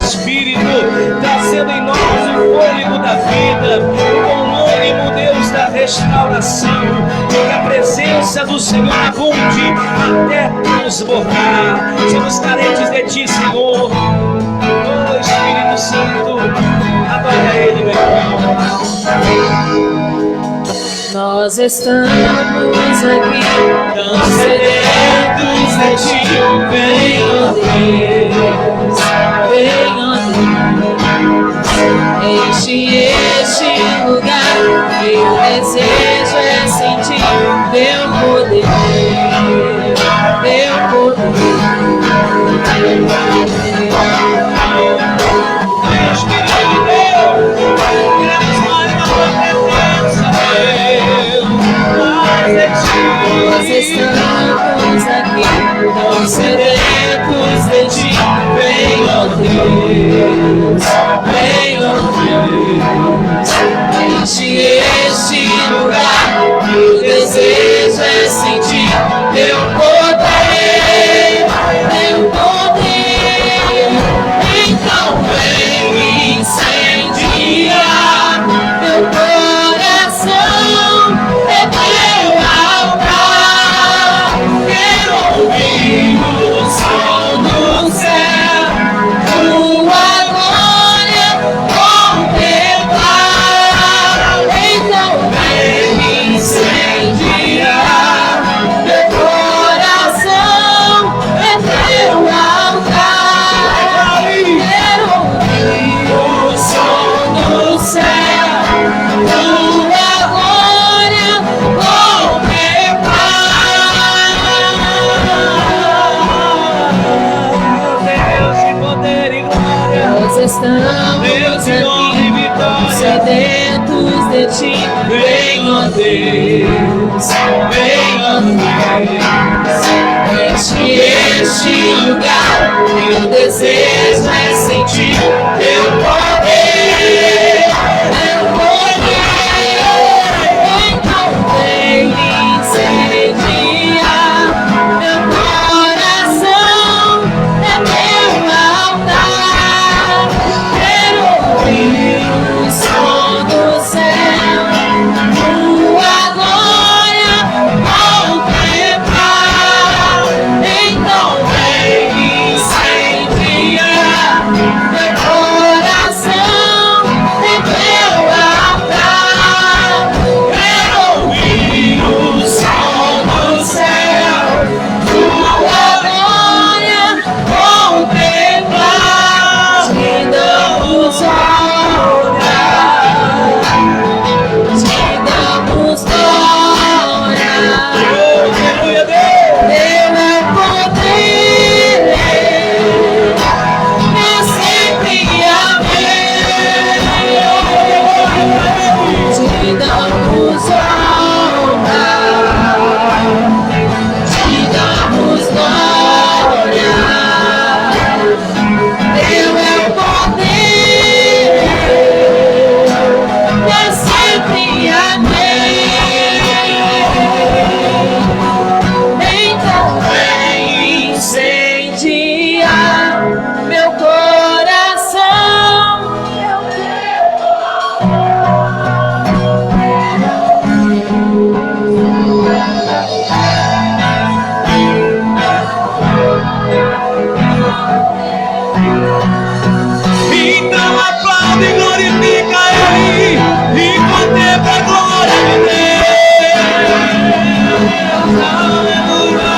Espírito, trazendo em nós o fôlego da vida, o bom ânimo, Deus, da restauração, que a presença do Senhor abunde até transbordar. Somos carentes de Ti, Senhor. Oh Espírito Santo, adore a Ele, meu irmão. Nós estamos aqui, tão sedentos de Ti. Vem, ó Deus, vem, ó Deus, enche este lugar. Meu desejo é sentir Teu poder, Teu poder. Nós estamos aqui, tão sedentos de Ti. Vem, ó Deus, vem, ó Deus, enche este lugar. Meu desejo é sentir Teu poder, Teu poder. Então vem incendiar meu coração. É Teu altar. Quero ouvir o som do céu, Tua glória contemplar. Então vem incendiar meu coração. É Teu altar. Quero ouvir o som do céu, Tua glória contemplar. Deus de poder e glória, Nós estamos Deus de honra e vitória. sedentos de Ti. Vem, ó Deus, vem, ó Deus, enche este lugar. Meu desejo é sentir Teu poder, Teu poder. Então vem incendiar meu coração. É Teu altar. Quero ouvir o som do céu, Tua glória contemplar. Então vem incendiar meu coração. É Teu altar. Quero ouvir o som do céu, Tua glória contemplar. Te damos honra, Te damos glória. Aleluia, Deus. Teu é poder, é sempre amém. Te damos honra, Te damos glória. Teu é poder, é sempre amém. Então vem incendiar meu coração. Então aplaude e glorifica Ele e contempla a glória de Deus. Aleluia,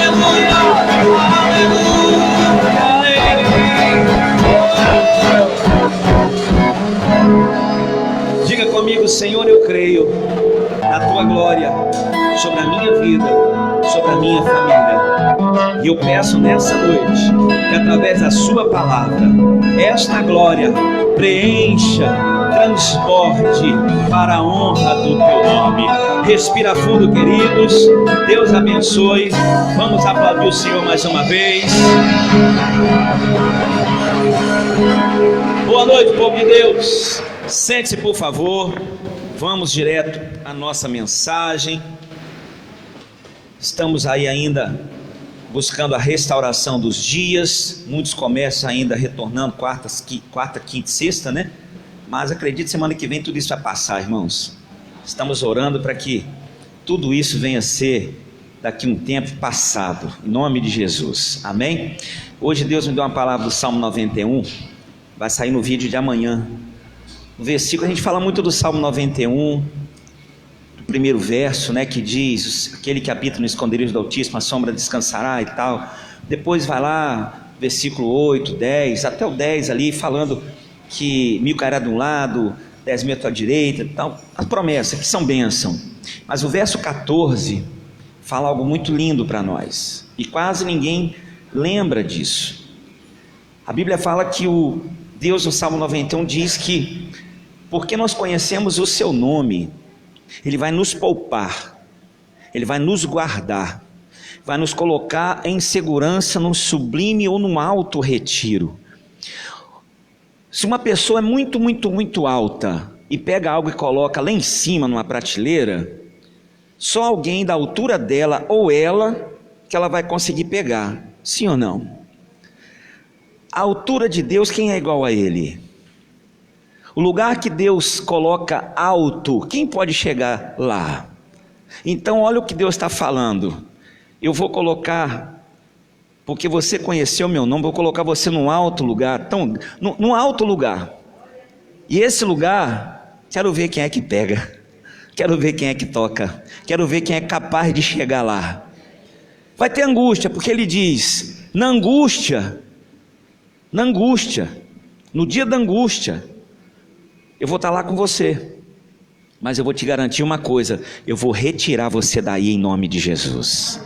aleluia, aleluia. Diga comigo: Senhor, eu creio na Tua glória sobre a minha vida, sobre a minha família. E eu peço nessa noite que através da Sua palavra, esta glória preencha, transporte para a honra do Teu nome. Respira fundo, queridos. Deus abençoe. Vamos aplaudir o Senhor mais uma vez. Boa noite, povo de Deus. Sente-se, por favor. Vamos direto à nossa mensagem. Estamos aí ainda buscando a restauração dos dias. Muitos comércios ainda retornando quarta, quinta e sexta, né? Mas acredito que semana que vem tudo isso vai passar, irmãos. Estamos orando para que tudo isso venha a ser daqui um tempo passado, em nome de Jesus, amém? Hoje Deus me deu uma palavra do Salmo 91, vai sair no vídeo de amanhã. No versículo, a gente fala muito do Salmo 91, do primeiro verso, né, que diz: aquele que habita no esconderijo do Altíssimo, a sombra descansará e tal. Depois vai lá, versículo 8, 10, até o 10 ali, falando que 1000 cairá de um lado, 10.000 à tua direita, então, as promessas que são bênção. Mas o verso 14 fala algo muito lindo para nós, e quase ninguém lembra disso. A Bíblia fala que o Deus no Salmo 91 diz que, porque nós conhecemos o seu nome, Ele vai nos poupar, Ele vai nos guardar, vai nos colocar em segurança num sublime ou num alto retiro. Se uma pessoa é muito alta e pega algo e coloca lá em cima numa prateleira, só alguém da altura dela ou ela que ela vai conseguir pegar, sim ou não? A altura de Deus, quem é igual a Ele? O lugar que Deus coloca alto, quem pode chegar lá? Então olha o que Deus está falando: eu vou colocar, porque você conheceu meu nome, vou colocar você num alto lugar, num alto lugar, e esse lugar, quero ver quem é que pega, quero ver quem é que toca, quero ver quem é capaz de chegar lá. Vai ter angústia, porque Ele diz, na angústia, no dia da angústia, eu vou estar lá com você, mas eu vou te garantir uma coisa: eu vou retirar você daí em nome de Jesus.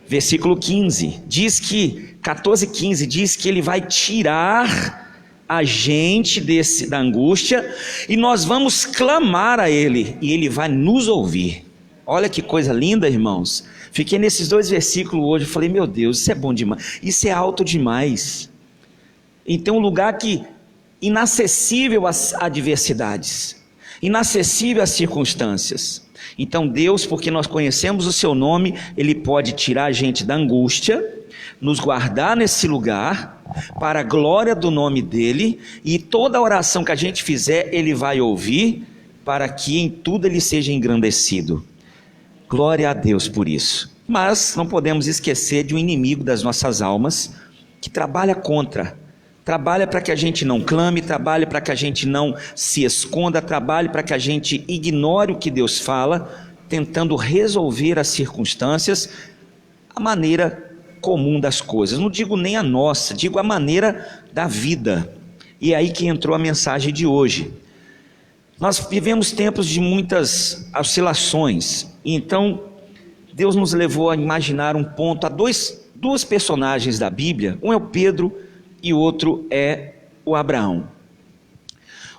Versículo 15, diz que, 14:15, diz que Ele vai tirar a gente da angústia, e nós vamos clamar a Ele, e Ele vai nos ouvir. Olha que coisa linda, irmãos. Fiquei nesses 2 versículos hoje, eu falei, meu Deus, isso é bom demais, isso é alto demais. Então um lugar que inacessível às adversidades, inacessível às circunstâncias. Então Deus, porque nós conhecemos o seu nome, Ele pode tirar a gente da angústia, nos guardar nesse lugar, para a glória do nome dEle, e toda oração que a gente fizer, Ele vai ouvir, para que em tudo Ele seja engrandecido. Glória a Deus por isso. Mas não podemos esquecer de um inimigo das nossas almas, que trabalha para que a gente não clame, trabalha para que a gente não se esconda, trabalha para que a gente ignore o que Deus fala, tentando resolver as circunstâncias, a maneira comum das coisas. Não digo nem a nossa, digo a maneira da vida. E é aí que entrou a mensagem de hoje. Nós vivemos tempos de muitas oscilações, então Deus nos levou a imaginar um ponto, a duas personagens da Bíblia. Um é o Pedro e o outro é o Abraão.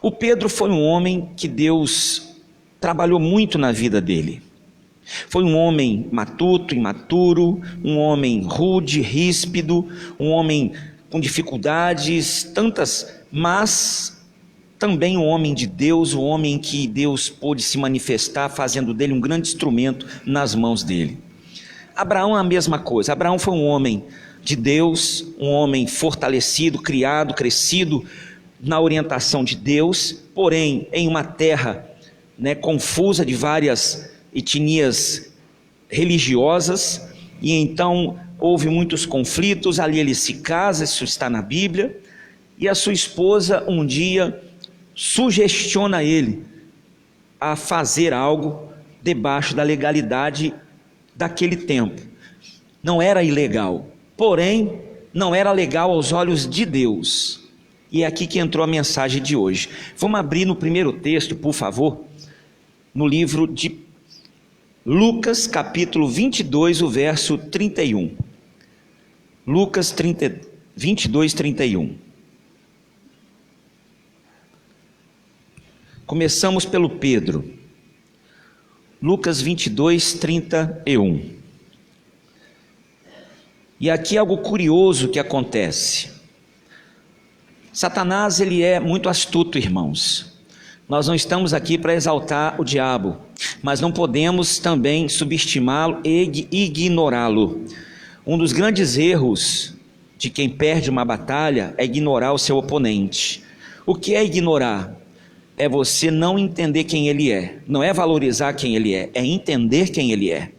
O Pedro foi um homem que Deus trabalhou muito na vida dele. Foi um homem matuto, imaturo, um homem rude, ríspido, um homem com dificuldades, tantas, mas também um homem de Deus, um homem que Deus pôde se manifestar, fazendo dele um grande instrumento nas mãos dele. Abraão é a mesma coisa. Abraão foi um homem de Deus, um homem fortalecido, criado, crescido na orientação de Deus, porém em uma terra, confusa de várias etnias religiosas, e então houve muitos conflitos. Ali ele se casa, isso está na Bíblia, e a sua esposa um dia sugestiona ele a fazer algo debaixo da legalidade daquele tempo. Não era ilegal, porém não era legal aos olhos de Deus. E é aqui que entrou a mensagem de hoje. Vamos abrir no primeiro texto, por favor, no livro de Lucas, capítulo 22, o verso 31. Lucas 22, 31. Começamos pelo Pedro. Lucas 22, 31. E aqui algo curioso que acontece. Satanás, ele é muito astuto, irmãos. Nós não estamos aqui para exaltar o diabo, mas não podemos também subestimá-lo e ignorá-lo. Um dos grandes erros de quem perde uma batalha é ignorar o seu oponente. O que é ignorar? É você não entender quem ele é. Não é valorizar quem ele é entender quem ele é.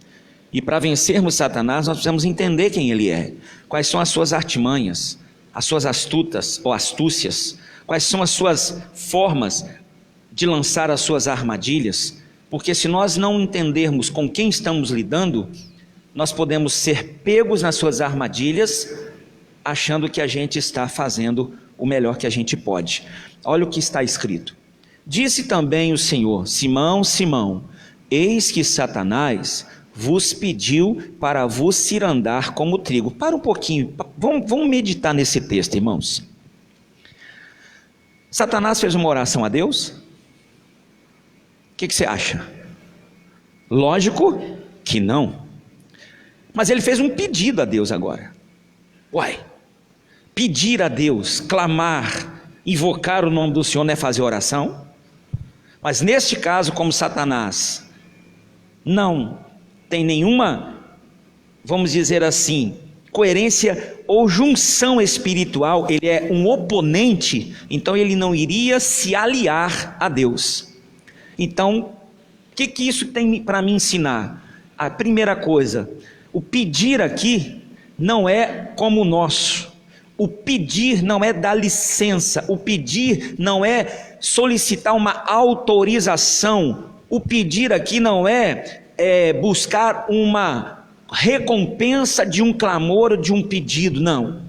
E para vencermos Satanás, nós precisamos entender quem ele é. Quais são as suas artimanhas, as suas astutas ou astúcias, quais são as suas formas de lançar as suas armadilhas, porque se nós não entendermos com quem estamos lidando, nós podemos ser pegos nas suas armadilhas, achando que a gente está fazendo o melhor que a gente pode. Olha o que está escrito: disse também o Senhor: Simão, Simão, eis que Satanás vos pediu para vos cirandar como trigo. Para um pouquinho, vamos meditar nesse texto, irmãos. Satanás fez uma oração a Deus? O que você acha? Lógico que não. Mas ele fez um pedido a Deus agora. Uai, pedir a Deus, clamar, invocar o nome do Senhor não é fazer oração? Mas neste caso, como Satanás não tem nenhuma, vamos dizer assim, coerência ou junção espiritual, ele é um oponente, então ele não iria se aliar a Deus. Então, o que isso tem para me ensinar? A primeira coisa, o pedir aqui não é como o nosso. O pedir não é dar licença, o pedir não é solicitar uma autorização, o pedir aqui não é buscar uma recompensa de um clamor ou de um pedido, não,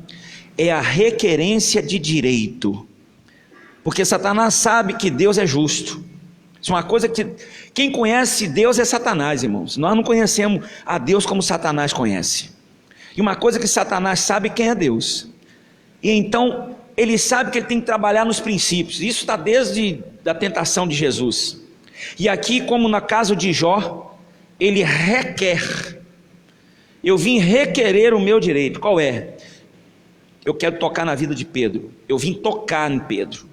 é a requerência de direito, porque Satanás sabe que Deus é justo. Isso é uma coisa que quem conhece Deus é Satanás, irmãos. Nós não conhecemos a Deus como Satanás conhece. E uma coisa que Satanás sabe quem é Deus, e então ele sabe que ele tem que trabalhar nos princípios. Isso está desde a tentação de Jesus. E aqui, como no caso de Jó, ele requer. Eu vim requerer o meu direito. Qual é? Eu quero tocar na vida de Pedro. Eu vim tocar em Pedro.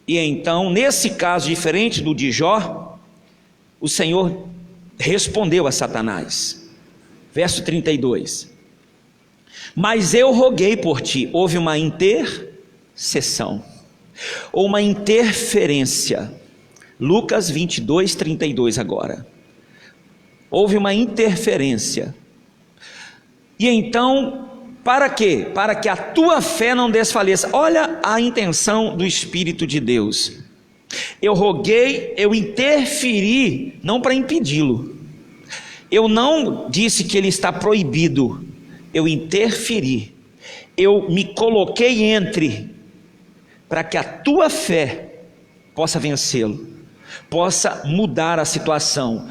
E então, nesse caso diferente do de Jó, o Senhor respondeu a Satanás. Verso 32. Mas eu roguei por ti. Houve uma intercessão, ou uma interferência. Lucas 22, 32 agora. Houve uma interferência. E então, para quê? Para que a tua fé não desfaleça. Olha a intenção do Espírito de Deus. Eu roguei, eu interferi, não para impedi-lo. Eu não disse que ele está proibido. Eu interferi. Eu me coloquei entre, para que a tua fé possa vencê-lo, possa mudar a situação.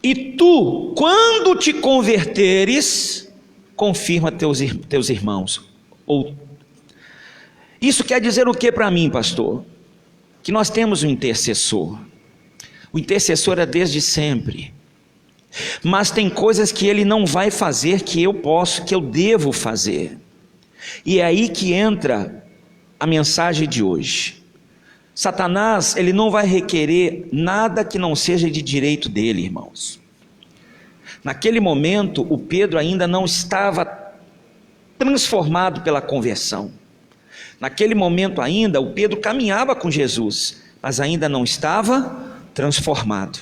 E tu, quando te converteres, confirma teus irmãos. Isso quer dizer o que para mim, pastor? Que nós temos um intercessor. O intercessor é desde sempre. Mas tem coisas que ele não vai fazer que eu posso, que eu devo fazer. E é aí que entra a mensagem de hoje. Satanás, ele não vai requerer nada que não seja de direito dele, irmãos. Naquele momento, o Pedro ainda não estava transformado pela conversão. Naquele momento ainda, o Pedro caminhava com Jesus, mas ainda não estava transformado.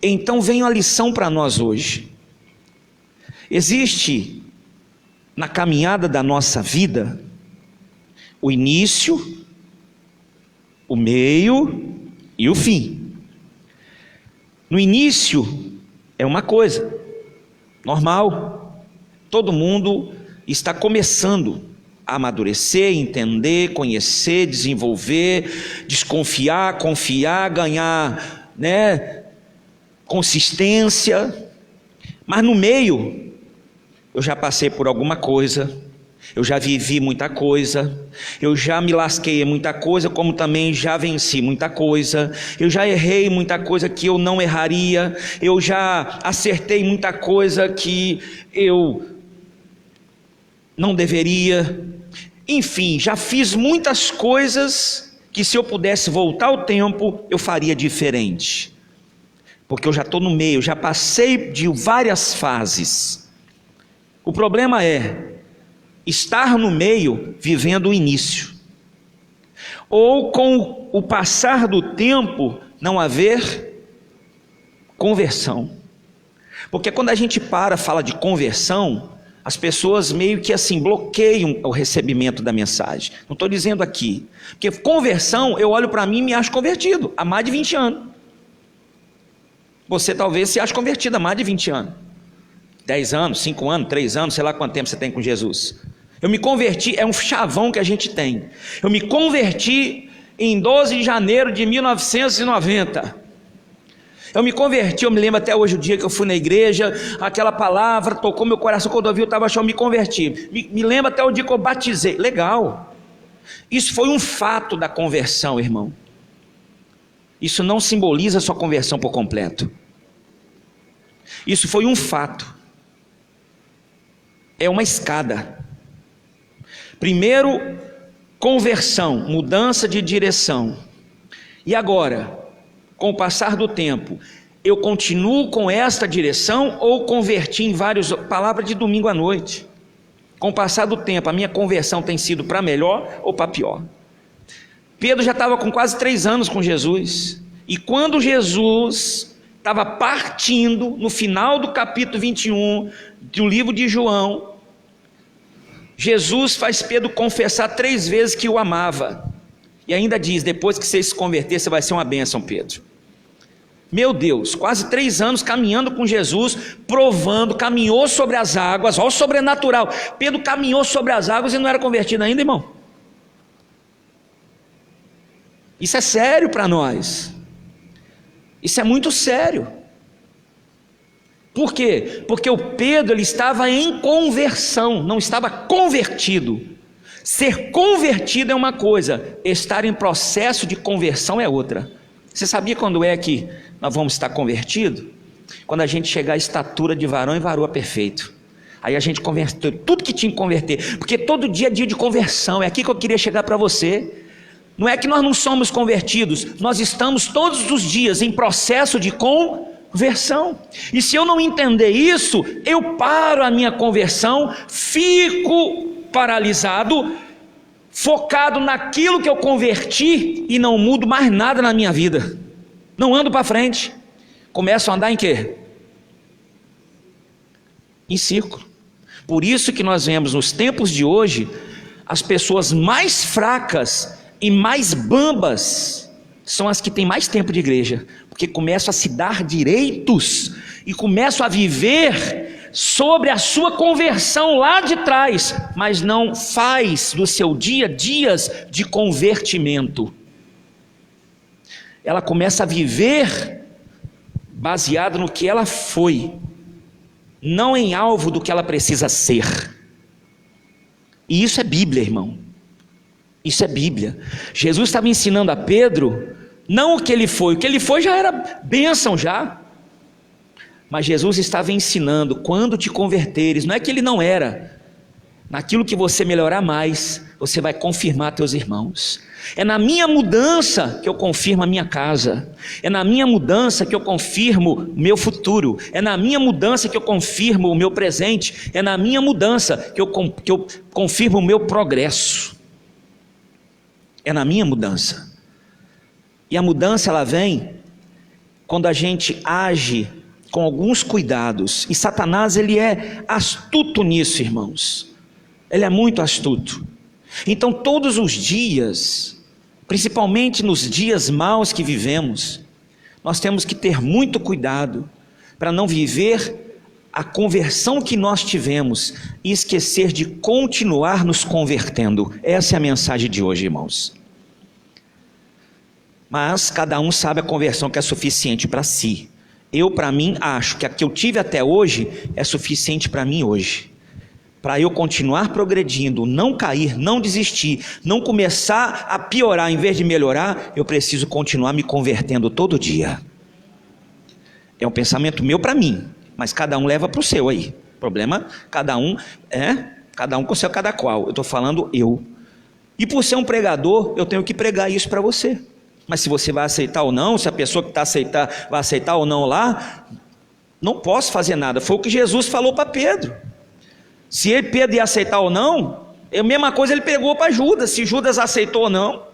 Então vem a lição para nós hoje. Existe na caminhada da nossa vida o início, o meio e o fim. No início é uma coisa normal, todo mundo está começando a amadurecer, entender, conhecer, desenvolver, desconfiar, confiar, ganhar, consistência. Mas no meio eu já passei por alguma coisa, eu já vivi muita coisa, eu já me lasquei em muita coisa, como também já venci muita coisa, eu já errei muita coisa que eu não erraria, eu já acertei muita coisa que eu não deveria, enfim, já fiz muitas coisas que se eu pudesse voltar o tempo, eu faria diferente, porque eu já estou no meio, já passei de várias fases. O problema é estar no meio vivendo o início, ou com o passar do tempo não haver conversão. Porque quando a gente fala de conversão, as pessoas meio que assim bloqueiam o recebimento da mensagem. Não estou dizendo aqui, porque conversão, eu olho para mim e me acho convertido há mais de 20 anos. Você talvez se ache convertido há mais de 20 anos, 10 anos, 5 anos, 3 anos, sei lá quanto tempo você tem com Jesus. Eu me converti, é um chavão que a gente tem. Eu me converti em 12 de janeiro de 1990. Eu me converti, eu me lembro até hoje o dia que eu fui na igreja, aquela palavra tocou meu coração, quando eu ouvi eu estava achando, eu me converti. Me lembro até o dia que eu batizei. Legal. Isso foi um fato da conversão, irmão. Isso não simboliza a sua conversão por completo. Isso foi um fato. É uma escada. Primeiro, conversão, mudança de direção. E agora, com o passar do tempo, eu continuo com esta direção ou converti em vários, palavra de domingo à noite. Com o passar do tempo, a minha conversão tem sido para melhor ou para pior? Pedro já estava com quase 3 anos com Jesus, e quando Jesus estava partindo, no final do capítulo 21 do livro de João, Jesus faz Pedro confessar 3 vezes que o amava, e ainda diz, depois que você se converter, você vai ser uma bênção, Pedro. Meu Deus, quase 3 anos caminhando com Jesus, provando, caminhou sobre as águas, olha o sobrenatural. Pedro caminhou sobre as águas e não era convertido ainda, irmão. Isso é sério para nós. Isso é muito sério. Por quê? Porque o Pedro, ele estava em conversão, não estava convertido. Ser convertido é uma coisa, estar em processo de conversão é outra. Você sabia quando é que nós vamos estar convertidos? Quando a gente chegar à estatura de varão e varoa perfeito. Aí a gente converteu tudo que tinha que converter, porque todo dia é dia de conversão. É aqui que eu queria chegar para você. Não é que nós não somos convertidos, nós estamos todos os dias em processo de conversão. E se eu não entender isso, eu paro a minha conversão, fico paralisado, focado naquilo que eu converti e não mudo mais nada na minha vida, não ando para frente, começo a andar em quê? Em círculo. Por isso que nós vemos nos tempos de hoje, as pessoas mais fracas e mais bambas, são as que têm mais tempo de igreja, porque começam a se dar direitos, e começam a viver sobre a sua conversão lá de trás, mas não faz do seu dia dias de convertimento. Ela começa a viver baseado no que ela foi, não em alvo do que ela precisa ser. E isso é Bíblia, irmão. Isso é Bíblia. Jesus estava ensinando a Pedro, não o que ele foi já era bênção já. Mas Jesus estava ensinando, quando te converteres, não é que ele não era, naquilo que você melhorar mais, você vai confirmar teus irmãos. É na minha mudança que eu confirmo a minha casa, é na minha mudança que eu confirmo o meu futuro, é na minha mudança que eu confirmo o meu presente, é na minha mudança que eu confirmo o meu progresso. É na minha mudança. E a mudança ela vem quando a gente age com alguns cuidados, e Satanás ele é astuto nisso, irmãos, ele é muito astuto. Então todos os dias, principalmente nos dias maus que vivemos, nós temos que ter muito cuidado, para não viver a conversão que nós tivemos, e esquecer de continuar nos convertendo. Essa é a mensagem de hoje, irmãos. Mas cada um sabe a conversão que é suficiente para si. Eu, para mim, acho que a que eu tive até hoje é suficiente para mim hoje. Para eu continuar progredindo, não cair, não desistir, não começar a piorar em vez de melhorar, eu preciso continuar me convertendo todo dia. É um pensamento meu para mim, mas cada um leva para o seu aí. O problema, cada um com o seu cada qual. Eu estou falando eu. E por ser um pregador, eu tenho que pregar isso para você. Mas se você vai aceitar ou não, se a pessoa que vai aceitar ou não lá, não posso fazer nada. Foi o que Jesus falou para Pedro. Se Pedro ia aceitar ou não, a mesma coisa ele pegou para Judas, se Judas aceitou ou não.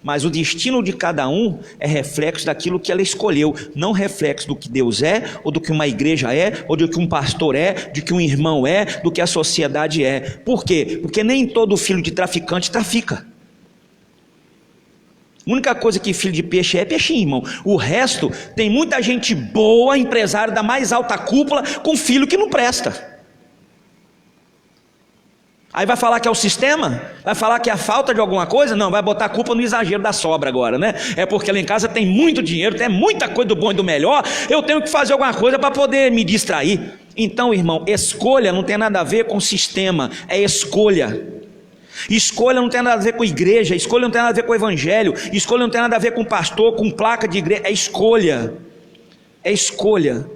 Mas o destino de cada um é reflexo daquilo que ela escolheu, não reflexo do que Deus é, ou do que uma igreja é, ou do que um pastor é, do que um irmão é, do que a sociedade é. Por quê? Porque nem todo filho de traficante trafica. A única coisa que filho de peixe é peixinho, irmão. O resto, tem muita gente boa, empresário da mais alta cúpula, com filho que não presta. Aí vai falar que é o sistema? Vai falar que é a falta de alguma coisa? Não, vai botar a culpa no exagero da sobra agora, né? É porque lá em casa tem muito dinheiro, tem muita coisa do bom e do melhor, eu tenho que fazer alguma coisa para poder me distrair. Então, irmão, escolha não tem nada a ver com sistema, é escolha. Escolha não tem nada a ver com igreja, escolha não tem nada a ver com evangelho, escolha não tem nada a ver com pastor, com placa de igreja, é escolha. É escolha.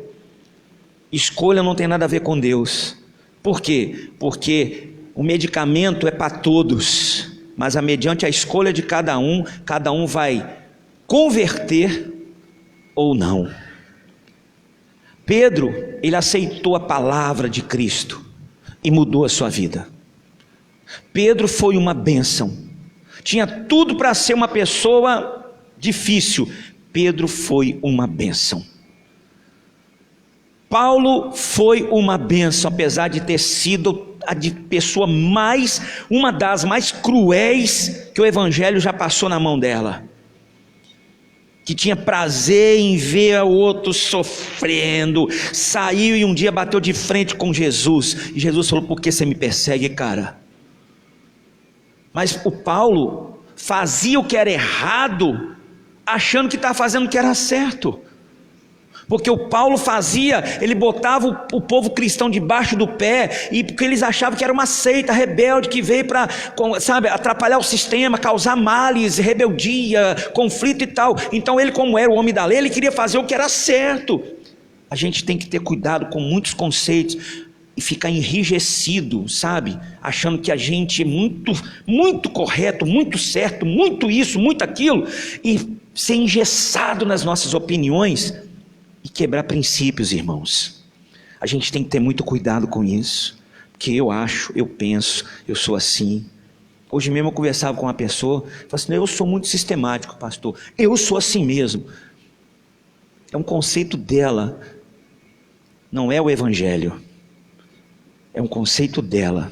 Escolha não tem nada a ver com Deus. Por quê? Porque o medicamento é para todos, mas mediante a escolha de cada um vai converter ou não. Pedro, ele aceitou a palavra de Cristo e mudou a sua vida. Pedro foi uma bênção, tinha tudo para ser uma pessoa difícil. Pedro foi uma bênção. Paulo foi uma bênção, apesar de ter sido a pessoa uma das mais cruéis que o evangelho já passou na mão dela, que tinha prazer em ver o outro sofrendo, saiu e um dia bateu de frente com Jesus, e Jesus falou: por que você me persegue, cara? Mas o Paulo fazia o que era errado, achando que estava fazendo o que era certo. Porque o Paulo fazia, ele botava o povo cristão debaixo do pé, e porque eles achavam que era uma seita rebelde que veio para, sabe, atrapalhar o sistema, causar males, rebeldia, conflito e tal. Então ele, como era o homem da lei, ele queria fazer o que era certo. A gente tem que ter cuidado com muitos conceitos e ficar enrijecido, sabe, achando que a gente é muito correto, muito certo, muito isso, muito aquilo, e ser engessado nas nossas opiniões e quebrar princípios, irmãos. A gente tem que ter muito cuidado com isso, porque eu acho, eu penso, eu sou assim. Hoje mesmo eu conversava com uma pessoa, falei assim: eu sou muito sistemático, pastor, eu sou assim mesmo. É um conceito dela, não é o evangelho, é um conceito dela.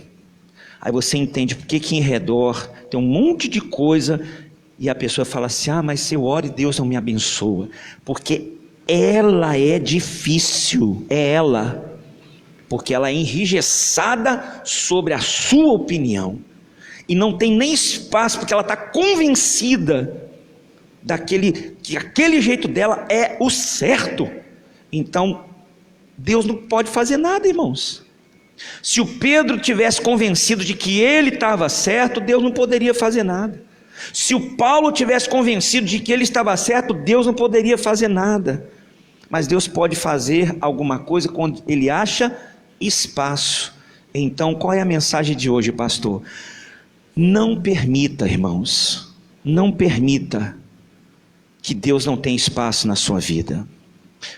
Aí você entende porque que em redor tem um monte de coisa, e a pessoa fala assim: ah, mas se eu oro e Deus não me abençoa, porque ela é difícil, é ela, porque ela é enrijessada sobre a sua opinião, e não tem nem espaço, porque ela está convencida que aquele jeito dela é o certo. Então Deus não pode fazer nada, irmãos. Se o Pedro tivesse convencido de que ele estava certo, Deus não poderia fazer nada. Se o Paulo tivesse convencido de que ele estava certo, Deus não poderia fazer nada. Mas Deus pode fazer alguma coisa quando Ele acha espaço. Então, qual é a mensagem de hoje, pastor? Não permita, irmãos, não permita que Deus não tenha espaço na sua vida.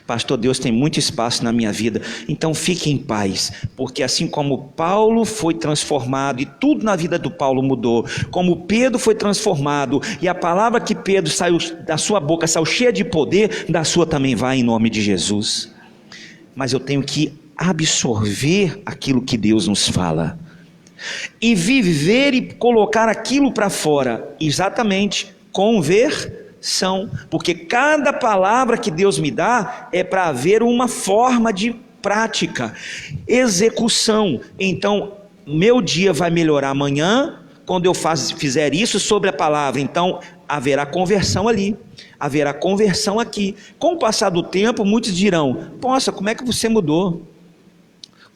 Pastor, Deus tem muito espaço na minha vida. Então fique em paz, porque assim como Paulo foi transformado, e tudo na vida do Paulo mudou, como Pedro foi transformado, e a palavra que Pedro saiu da sua boca saiu cheia de poder, da sua também vai, em nome de Jesus. Mas eu tenho que absorver aquilo que Deus nos fala, e viver e colocar aquilo para fora, exatamente, porque cada palavra que Deus me dá é para haver uma forma de prática, execução. Então meu dia vai melhorar amanhã quando eu fizer isso sobre a palavra. Então haverá conversão ali, haverá conversão aqui. Com o passar do tempo, muitos dirão: poxa, como é que você mudou?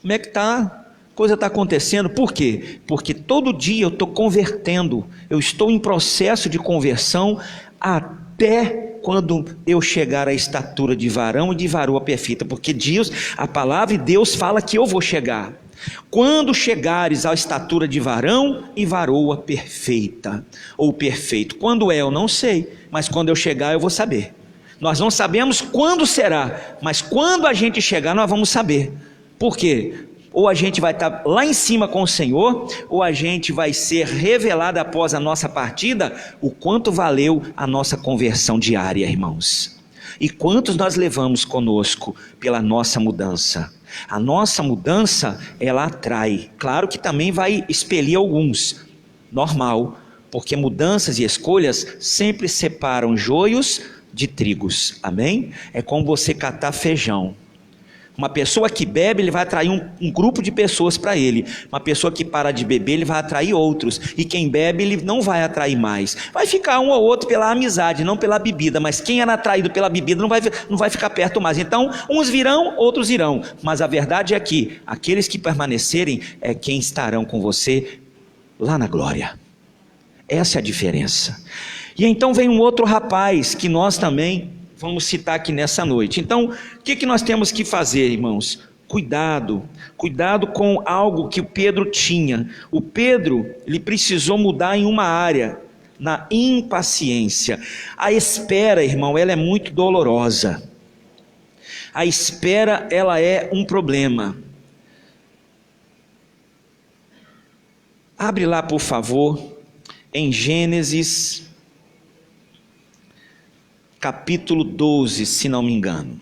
Como é que a coisa está acontecendo? Por quê? Porque todo dia eu estou convertendo, eu estou em processo de conversão, até quando eu chegar à estatura de varão e de varoa perfeita, porque a palavra de Deus fala que eu vou chegar. Quando chegares à estatura de varão e varoa perfeita, ou perfeito, quando é eu não sei, mas quando eu chegar eu vou saber. Nós não sabemos quando será, mas quando a gente chegar nós vamos saber. Por quê? ou a gente vai estar lá em cima com o Senhor, ou a gente vai ser revelado após a nossa partida o quanto valeu a nossa conversão diária, irmãos. E quantos nós levamos conosco pela nossa mudança? A nossa mudança, ela atrai, claro que também vai expelir alguns, normal, porque mudanças e escolhas sempre separam joios de trigos, amém? É como você catar feijão. Uma pessoa que bebe, ele vai atrair um grupo de pessoas para ele. Uma pessoa que para de beber, ele vai atrair outros. E quem bebe, ele não vai atrair mais. Vai ficar um ou outro pela amizade, não pela bebida. Mas quem era atraído pela bebida não vai ficar perto mais. Então, uns virão, outros irão. Mas a verdade é que aqueles que permanecerem é quem estarão com você lá na glória. Essa é a diferença. E então vem um outro rapaz que nós também vamos citar aqui nessa noite. Então, o que nós temos que fazer, irmãos? Cuidado com algo que o Pedro tinha. O Pedro, ele precisou mudar em uma área, na impaciência. A espera, irmão, ela é muito dolorosa. A espera, ela é um problema. Abre lá, por favor, em Gênesis capítulo 12, se não me engano.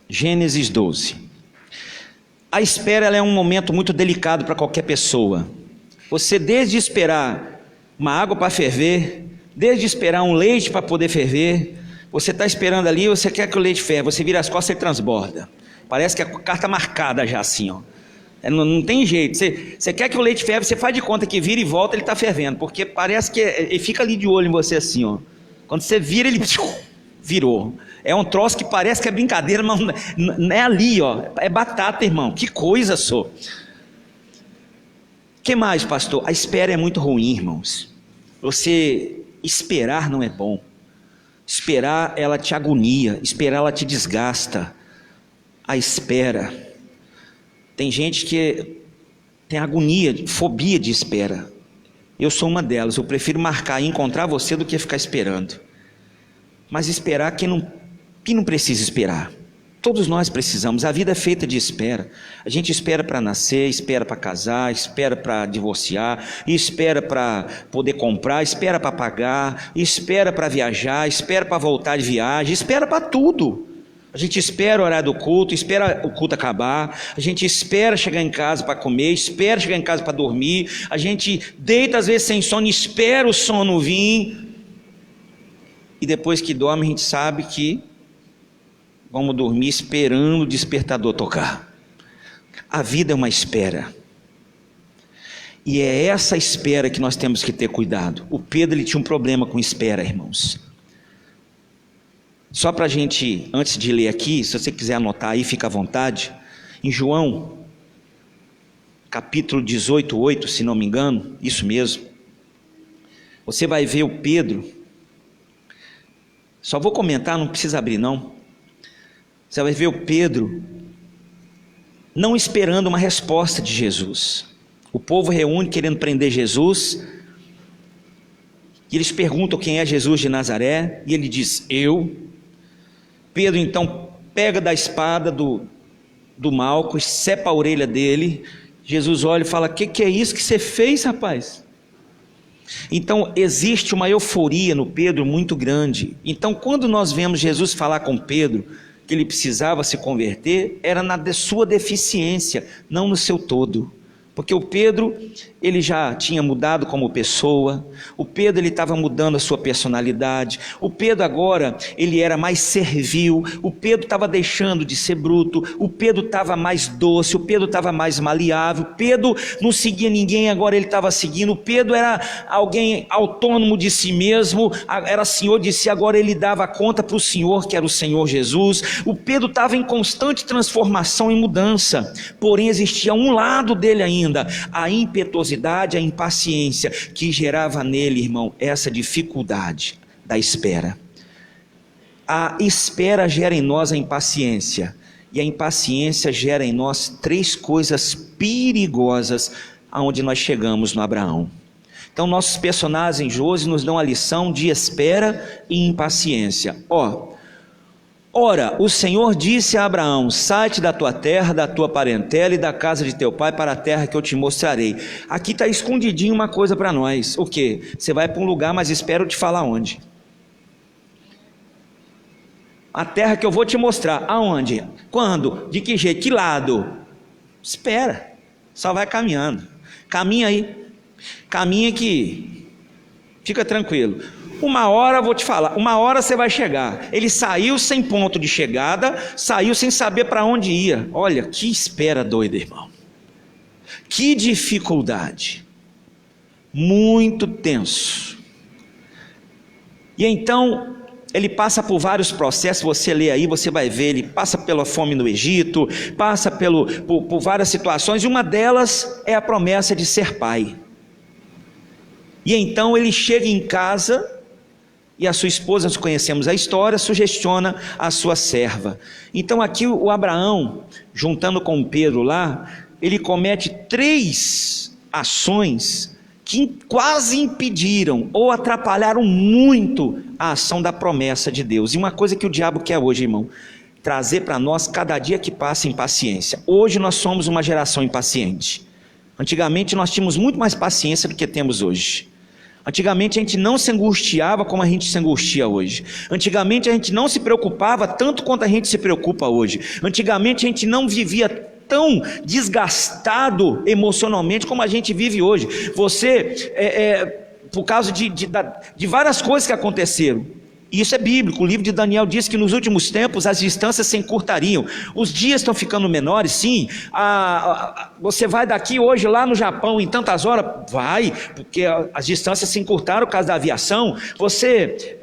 Gênesis 12. A espera, ela é um momento muito delicado para qualquer pessoa. Você, desde esperar uma água para ferver, desde esperar um leite para poder ferver, você está esperando ali, você quer que o leite ferve, você vira as costas e transborda. Parece que a carta marcada já assim, ó. Não tem jeito. Você quer que o leite ferve, você faz de conta que vira e volta, ele está fervendo, porque parece que ele fica ali de olho em você assim, ó. Quando você vira, ele virou. É um troço que parece que é brincadeira, mas não é ali, ó. É batata, irmão. Que coisa, só. Que mais, pastor? A espera é muito ruim, irmãos. Você esperar não é bom. Esperar, ela te agonia. Esperar, ela te desgasta. A espera. Tem gente que tem agonia, fobia de espera. Eu sou uma delas. Eu prefiro marcar e encontrar você do que ficar esperando. Mas esperar quem não precisa esperar. Todos nós precisamos. A vida é feita de espera. A gente espera para nascer, espera para casar, espera para divorciar, espera para poder comprar, espera para pagar, espera para viajar, espera para voltar de viagem, espera para tudo. A gente espera o horário do culto, espera o culto acabar, a gente espera chegar em casa para comer, espera chegar em casa para dormir, a gente deita às vezes sem sono, espera o sono vir, e depois que dorme a gente sabe que vamos dormir esperando o despertador tocar. A vida é uma espera. E é essa espera que nós temos que ter cuidado. O Pedro, ele tinha um problema com espera, irmãos. Só para a gente, antes de ler aqui, se você quiser anotar aí, fica à vontade. Em João, capítulo 18, 8, se não me engano, isso mesmo. Você vai ver o Pedro. Só vou comentar, não precisa abrir não. Você vai ver o Pedro não esperando uma resposta de Jesus. O povo reúne querendo prender Jesus, e eles perguntam quem é Jesus de Nazaré, e ele diz, eu. Pedro então pega da espada do Malcos, cepa a orelha dele. Jesus olha e fala, que é isso que você fez, rapaz? Então existe uma euforia no Pedro muito grande. Então quando nós vemos Jesus falar com Pedro que ele precisava se converter, era na sua deficiência, não no seu todo. Porque o Pedro, ele já tinha mudado como pessoa, o Pedro, ele estava mudando a sua personalidade, o Pedro agora, ele era mais servil, o Pedro estava deixando de ser bruto, o Pedro estava mais doce, o Pedro estava mais maleável, o Pedro não seguia ninguém, agora ele estava seguindo, o Pedro era alguém autônomo de si mesmo, era senhor de si, agora ele dava conta para o Senhor, que era o Senhor Jesus. O Pedro estava em constante transformação e mudança, porém existia um lado dele ainda, ainda a impetuosidade, a impaciência que gerava nele, irmão, essa dificuldade da espera. A espera gera em nós a impaciência, e a impaciência gera em nós 3 coisas perigosas aonde nós chegamos no Abraão. Então nossos personagens hoje nos dão a lição de espera e impaciência. Ora, o Senhor disse a Abraão: sai-te da tua terra, da tua parentela e da casa de teu pai para a terra que eu te mostrarei. Aqui está escondidinho uma coisa para nós. O quê? Você vai para um lugar, mas espero te falar onde. A terra que eu vou te mostrar. Aonde? Quando? De que jeito? Que lado? Espera. Só vai caminhando. Caminha aí. Caminha que fica tranquilo. Uma hora, vou te falar, uma hora você vai chegar. Ele saiu sem ponto de chegada, saiu sem saber para onde ia. Olha, que espera doida, irmão. Que dificuldade. Muito tenso. E então ele passa por vários processos. Você lê aí, você vai ver, ele passa pela fome no Egito, passa por várias situações, e uma delas é a promessa de ser pai. E então ele chega em casa, e a sua esposa, nós conhecemos a história, sugestiona a sua serva. Então aqui o Abraão, juntando com Pedro lá, ele comete 3 ações que quase impediram ou atrapalharam muito a ação da promessa de Deus. E uma coisa que o diabo quer hoje, irmão, trazer para nós cada dia que passa impaciência. Hoje nós somos uma geração impaciente. Antigamente nós tínhamos muito mais paciência do que temos hoje. Antigamente a gente não se angustiava como a gente se angustia hoje. Antigamente a gente não se preocupava tanto quanto a gente se preocupa hoje. Antigamente a gente não vivia tão desgastado emocionalmente como a gente vive hoje. Você, por causa de várias coisas que aconteceram, e isso é bíblico, o livro de Daniel diz que nos últimos tempos as distâncias se encurtariam, os dias estão ficando menores, sim. Você vai daqui hoje lá no Japão em tantas horas? Vai, porque as distâncias se encurtaram por causa da aviação. Você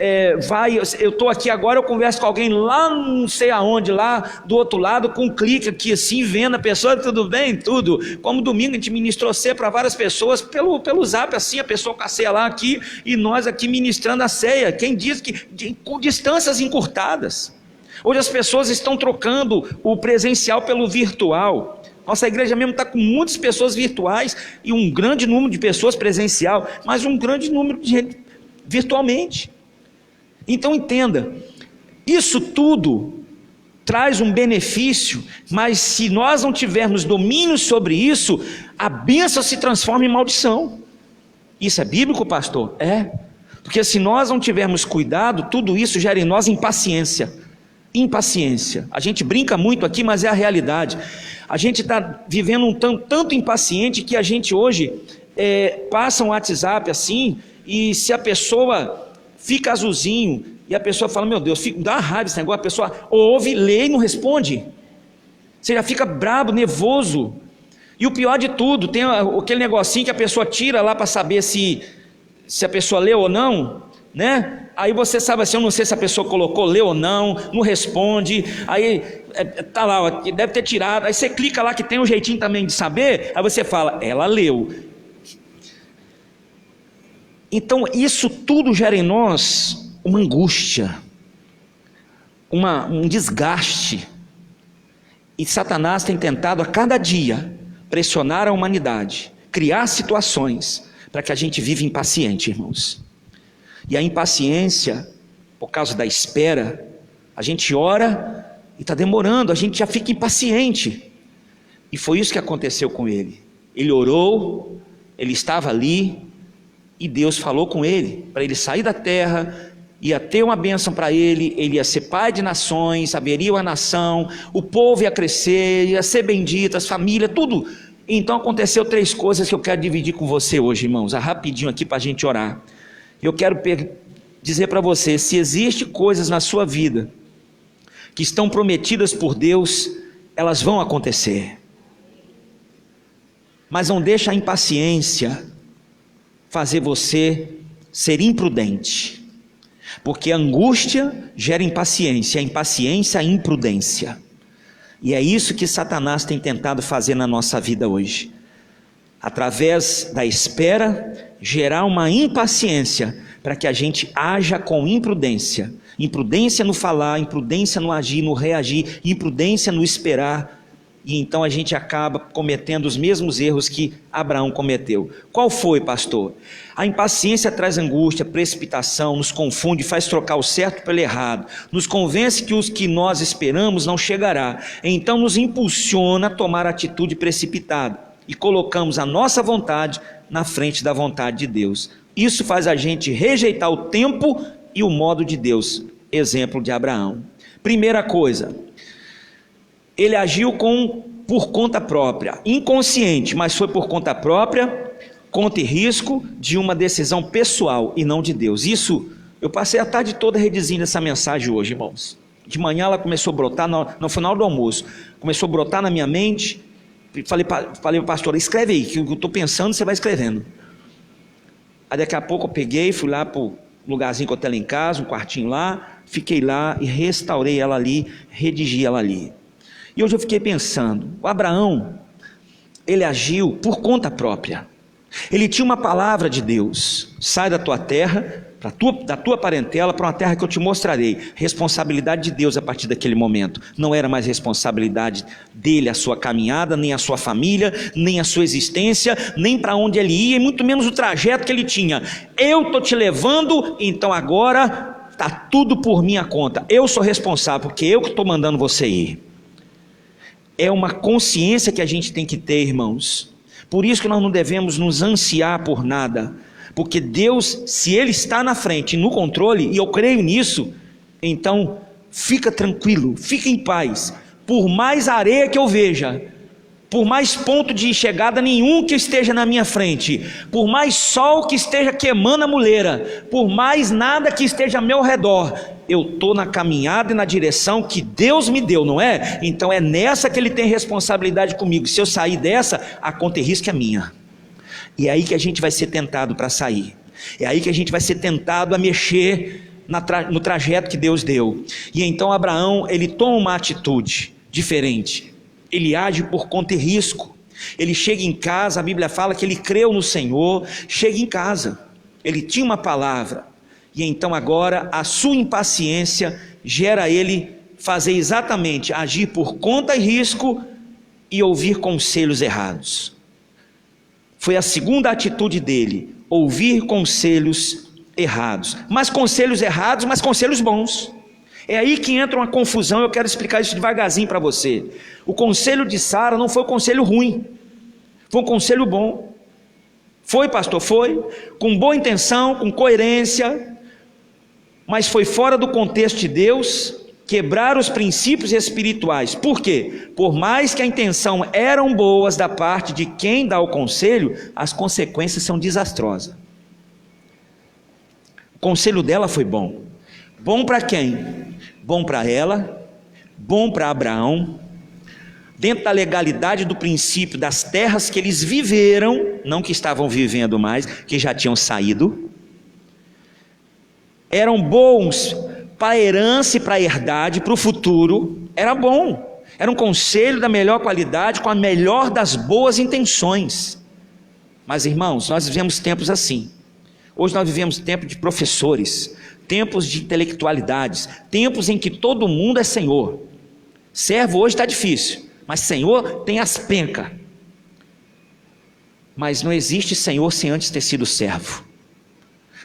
vai, eu estou aqui agora, eu converso com alguém lá não sei aonde, lá do outro lado, com um clique aqui assim, vendo a pessoa, tudo bem? Tudo. Como domingo a gente ministrou ceia para várias pessoas, pelo zap assim, a pessoa com a ceia lá aqui, e nós aqui ministrando a ceia. Quem diz que com distâncias encurtadas? Hoje as pessoas estão trocando o presencial pelo virtual. Nossa igreja mesmo está com muitas pessoas virtuais e um grande número de pessoas presencial, mas um grande número de gente virtualmente. Então entenda, isso tudo traz um benefício, mas se nós não tivermos domínio sobre isso, a bênção se transforma em maldição. Isso é bíblico, pastor? É. Porque se nós não tivermos cuidado, tudo isso gera em nós impaciência. Impaciência. A gente brinca muito aqui, mas é a realidade. A gente está vivendo um tanto impaciente que a gente hoje passa um WhatsApp assim, e se a pessoa fica azulzinho, e a pessoa fala, meu Deus, dá uma raiva esse negócio, a pessoa ouve, lê e não responde. Você já fica brabo, nervoso. E o pior de tudo, tem aquele negocinho que a pessoa tira lá para saber se a pessoa leu ou não, né? Aí você sabe assim, eu não sei se a pessoa colocou leu ou não responde, aí tá lá, deve ter tirado, aí você clica lá que tem um jeitinho também de saber, aí você fala, ela leu. Então isso tudo gera em nós uma angústia, um desgaste, e Satanás tem tentado a cada dia pressionar a humanidade, criar situações para que a gente viva impaciente, irmãos. E a impaciência, por causa da espera, a gente ora e está demorando, a gente já fica impaciente. E foi isso que aconteceu com ele. Ele orou, ele estava ali, e Deus falou com ele, para ele sair da terra, ia ter uma bênção para ele ia ser pai de nações, haveria uma nação, o povo ia crescer, ia ser bendito, as famílias, tudo. Então aconteceu 3 coisas que eu quero dividir com você hoje, irmãos, rapidinho aqui para a gente orar. Eu quero dizer para você, se existe coisas na sua vida que estão prometidas por Deus, elas vão acontecer. Mas não deixa a impaciência fazer você ser imprudente, porque a angústia gera impaciência, a impaciência a imprudência. E é isso que Satanás tem tentado fazer na nossa vida hoje. através da espera, gerar uma impaciência para que a gente haja com imprudência. Imprudência no falar, imprudência no agir, no reagir, imprudência no esperar. E então a gente acaba cometendo os mesmos erros que Abraão cometeu. Qual foi, pastor? A impaciência traz angústia, precipitação, nos confunde, faz trocar o certo pelo errado, nos convence que os que nós esperamos não chegará, então nos impulsiona a tomar atitude precipitada e colocamos a nossa vontade na frente da vontade de Deus. Isso faz a gente rejeitar o tempo e o modo de Deus. Exemplo de Abraão. Primeira coisa, ele agiu por conta própria, inconsciente, mas foi por conta própria, conta e risco de uma decisão pessoal e não de Deus. Isso, eu passei a tarde toda redigindo essa mensagem hoje, irmãos. De manhã ela começou a brotar, no final do almoço, começou a brotar na minha mente. Falei para a pastora, escreve aí, que eu estou pensando, você vai escrevendo. Aí daqui a pouco eu peguei, fui lá para o lugarzinho que eu tenho lá em casa, um quartinho lá, fiquei lá e restaurei ela ali, redigi ela ali. E hoje eu fiquei pensando, o Abraão, ele agiu por conta própria. Ele tinha uma palavra de Deus: sai da tua terra, da tua parentela, para uma terra que eu te mostrarei. Responsabilidade de Deus a partir daquele momento. Não era mais responsabilidade dele a sua caminhada, nem a sua família, nem a sua existência, nem para onde ele ia, e muito menos o trajeto que ele tinha. Eu estou te levando, então agora está tudo por minha conta. Eu sou responsável, porque eu que estou mandando você ir. É uma consciência que a gente tem que ter, irmãos. Por isso que nós não devemos nos ansiar por nada, porque Deus, se Ele está na frente, no controle, e eu creio nisso, então fica tranquilo, fica em paz. Por mais areia que eu veja, por mais ponto de chegada nenhum que esteja na minha frente, por mais sol que esteja queimando a muleira, por mais nada que esteja ao meu redor, eu estou na caminhada e na direção que Deus me deu, não é? Então é nessa que Ele tem responsabilidade comigo. Se eu sair dessa, a conta e risco é minha. E é aí que a gente vai ser tentado para sair. É aí que a gente vai ser tentado a mexer no trajeto que Deus deu. E então Abraão, ele toma uma atitude diferente. Ele age por conta e risco. Ele chega em casa, a Bíblia fala que ele creu no Senhor, chega em casa. Ele tinha uma palavra. E então agora a sua impaciência gera ele fazer exatamente, agir por conta e risco e ouvir conselhos errados. Foi a segunda atitude dele, ouvir conselhos errados. Mas conselhos errados, mas conselhos bons. É aí que entra uma confusão, eu quero explicar isso devagarzinho para você. O conselho de Sara não foi um conselho ruim, foi um conselho bom. Foi, pastor, foi, com boa intenção, com coerência, mas foi fora do contexto de Deus, quebrar os princípios espirituais. Por quê? Por mais que a intenção eram boas da parte de quem dá o conselho, as consequências são desastrosas. O conselho dela foi bom. Bom para quem? Bom para ela, bom para Abraão, dentro da legalidade do princípio das terras que eles viveram, não que estavam vivendo mais, que já tinham saído, eram bons para a herança e para a herdade, para o futuro, era bom, era um conselho da melhor qualidade, com a melhor das boas intenções. Mas irmãos, nós vivemos tempos assim. Hoje nós vivemos tempos de professores, tempos de intelectualidades, tempos em que todo mundo é senhor. Servo hoje está difícil, mas senhor tem as pencas. Mas não existe senhor sem antes ter sido servo,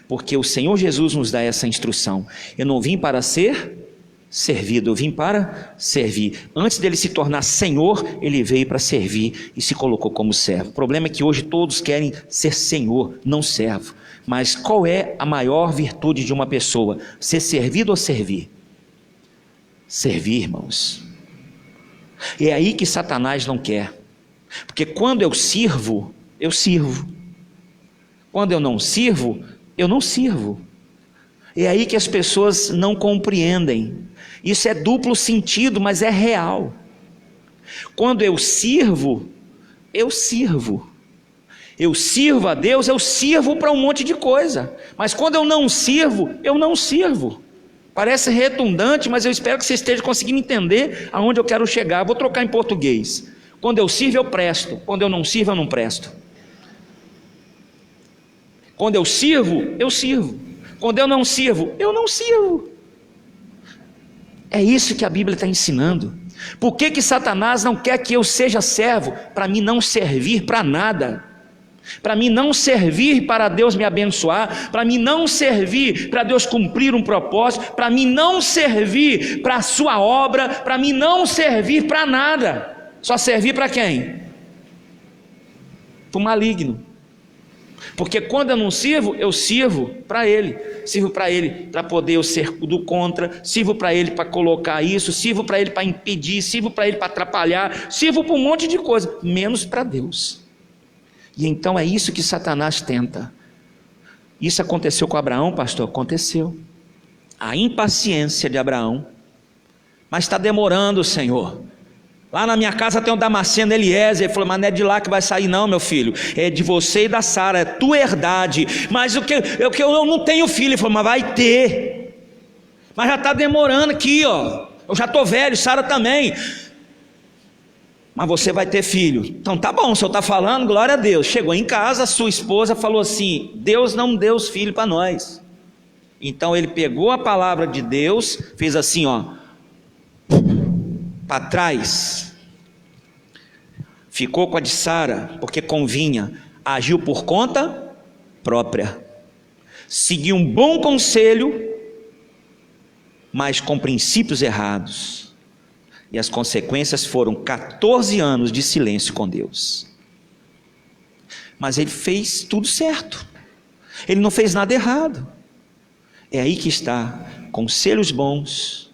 porque o Senhor Jesus nos dá essa instrução: eu não vim para ser servido, eu vim para servir. Antes dele se tornar senhor, ele veio para servir e se colocou como servo. O problema é que hoje todos querem ser senhor, não servo. Mas qual é a maior virtude de uma pessoa? Ser servido ou servir? Servir, irmãos. É aí que Satanás não quer, porque quando eu sirvo, eu sirvo. Quando eu não sirvo, eu não sirvo. É aí que as pessoas não compreendem. Isso é duplo sentido, mas é real. Quando eu sirvo, eu sirvo. Eu sirvo a Deus, eu sirvo para um monte de coisa. Mas quando eu não sirvo, eu não sirvo. Parece redundante, mas eu espero que você esteja conseguindo entender aonde eu quero chegar. Vou trocar em português. Quando eu sirvo, eu presto. Quando eu não sirvo, eu não presto. Quando eu sirvo, eu sirvo. Quando eu não sirvo, eu não sirvo. É isso que a Bíblia está ensinando. Por que Satanás não quer que eu seja servo? Para mim não servir para nada, para mim não servir para Deus me abençoar, para mim não servir para Deus cumprir um propósito, para mim não servir para a sua obra, para mim não servir para nada. Só servir para quem? Para o maligno. Porque quando eu não sirvo, eu sirvo para ele. Sirvo para ele para poder eu ser do contra, sirvo para ele para colocar isso, sirvo para ele para impedir, sirvo para ele para atrapalhar, sirvo para um monte de coisa, menos para Deus. E então é isso que Satanás tenta. Isso aconteceu com Abraão, pastor? Aconteceu. A impaciência de Abraão. Mas está demorando, Senhor. Lá na minha casa tem um Damasceno Eliezer. Ele falou, mas não é de lá que vai sair não, meu filho, é de você e da Sara, é tua herdade. Mas eu não tenho filho. Ele falou, mas vai ter. Mas já está demorando aqui, ó. Eu já estou velho, Sara também. Mas você vai ter filho. Então tá bom, o senhor está falando, glória a Deus. Chegou em casa, a sua esposa falou assim, Deus não deu os filhos para nós. Então ele pegou a palavra de Deus, fez assim, ó, para trás, ficou com a de Sara, porque convinha, agiu por conta própria, seguiu um bom conselho, mas com princípios errados, e as consequências foram 14 anos de silêncio com Deus. Mas ele fez tudo certo, ele não fez nada errado. É aí que está, conselhos bons,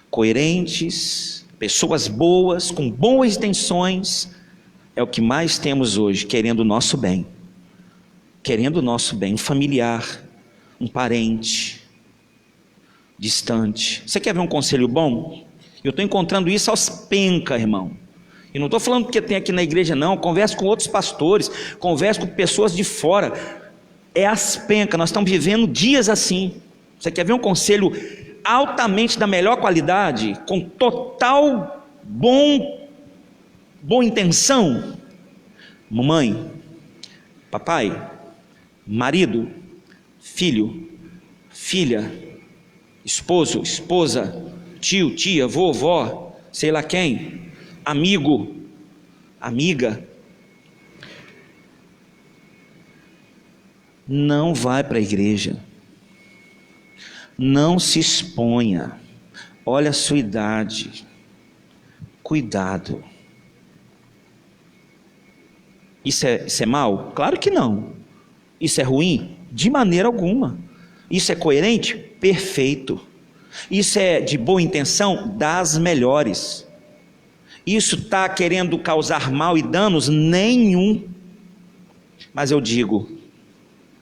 coerentes, pessoas boas, com boas intenções, é o que mais temos hoje, querendo o nosso bem, um familiar, um parente, distante. Você quer ver um conselho bom? Eu estou encontrando isso aos penca, irmão, e não estou falando porque tem aqui na igreja não, converso com outros pastores, converso com pessoas de fora, é as penca, nós estamos vivendo dias assim. Você quer ver um conselho altamente da melhor qualidade, com total boa intenção? Mamãe, papai, marido, filho, filha, esposo, esposa, tio, tia, vovó, sei lá quem, amigo, amiga, não vai para a igreja, não se exponha, olha a sua idade, cuidado. Isso é mal? Claro que não. Isso é ruim? De maneira alguma. Isso é coerente? Perfeito. Isso é de boa intenção? Das melhores. Isso está querendo causar mal e danos? Nenhum. Mas eu digo,